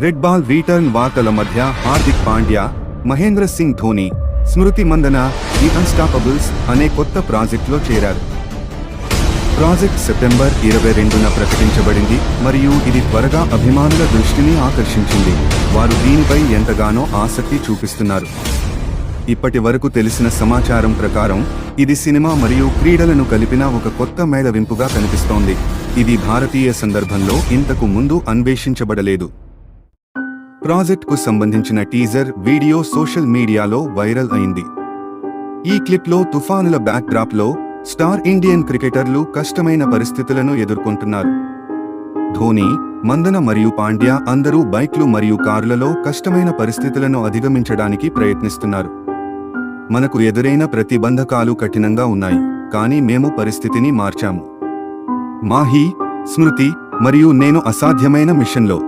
Red ball return వార్తల మధ్య హార్దిక్ పాండ్యా, మహేంద్ర సింగ్ ధోని, స్మృతి Mandanna the అన్స్టాపబుల్స్ అనే కొత్త ప్రాజెక్టులో చేరారు. ప్రాజెక్ట్ సెప్టెంబర్ 22న ప్రకటించబడింది మరియు ఇది త్వరగా అభిమానుల దృష్టిని ఆకర్షించింది. వారు దీనిపై ఎంతగానో ఆసక్తి చూపిస్తున్నారు. ఇప్పటి వరకు తెలిసిన సమాచారం ప్రకారం ఇది సినిమా మరియు క్రీడలను కలిపిన ఒక కొత్త మేళవింపుగా కనిపిస్తోంది. ఇది భారతీయ సందర్భంలో ఇంతకు ముందు అన్వేషించబడలేదు. ప్రాజెక్టుకు సంబంధించిన టీజర్ వీడియో సోషల్ మీడియాలో వైరల్ అయింది. ఈ క్లిప్లో తుఫానుల బ్యాక్డ్రాప్లో స్టార్ ఇండియన్ క్రికెటర్లు కష్టమైన పరిస్థితులను ఎదుర్కొంటున్నారు. ధోని, మందన మరియు పాండ్యా అందరూ బైక్లు మరియు కారులలో కష్టమైన పరిస్థితులను అధిగమించడానికి ప్రయత్నిస్తున్నారు. మనకు ఎదురైన ప్రతిబంధకాలు కఠినంగా ఉన్నాయి, కానీ మేము పరిస్థితిని మార్చాము. మాహీ, స్మృతి మరియు నేను అసాధ్యమైన మిషన్లో